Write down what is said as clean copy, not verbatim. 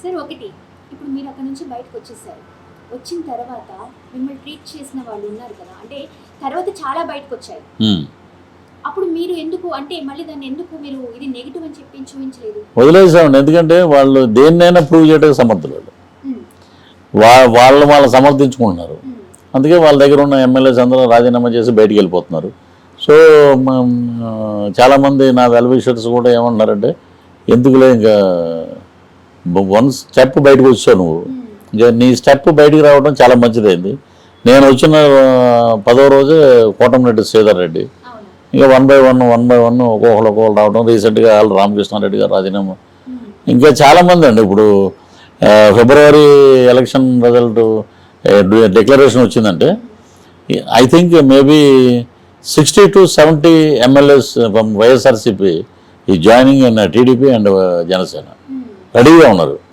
Sir ఒకటి ఇప్పుడు మీరు అక్కడ నుంచి బయటకు వచ్చేసారు. వచ్చిన తర్వాత మిమ్మల్ని ట్రీట్ చేసిన వాళ్ళు ఉన్నారు కదా, అంటే తర్వాత చాలా బయటకు వచ్చాయి. అప్పుడు మీరు ఎందుకు అంటే మళ్ళీ దాన్ని ఎందుకు మీరు ఇది నెగిటివ్ అని చెప్పి చూపించలేదు? వదిలేసామండి. ఎందుకంటే వాళ్ళు దేన్నైనా ప్రూవ్ చేయడానికి సమర్థులు. వాళ్ళు సమర్థించుకుంటున్నారు. అందుకే వాళ్ళ దగ్గర ఉన్న ఎమ్మెల్యేస్ అందరూ రాజీనామా చేసి బయటికి వెళ్ళిపోతున్నారు. సో చాలామంది నా వెల్ విషర్స్ కూడా ఏమన్నారంటే, ఎందుకులే ఇంకా వన్ స్టెప్ బయటకు వచ్చావు నువ్వు, ఇంకా నీ స్టెప్ బయటికి రావడం చాలా మంచిదైంది. నేను వచ్చిన 10వ రోజే కోటమిరెడ్డి శ్రీధర్ రెడ్డి, ఇంకా వన్ బై వన్ ఒక్కొక్కరు రావడం. రీసెంట్గా రామకృష్ణారెడ్డి గారు రాజీనామా, ఇంకా చాలామంది అండి. ఇప్పుడు ఫిబ్రవరి ఎలక్షన్ రిజల్ట్ డిక్లరేషన్ వచ్చిందంటే I think maybe 60 to 70 MLAs from YSRCP ఈ joining in TDP and Janasena రెడీగా ఉన్నారు.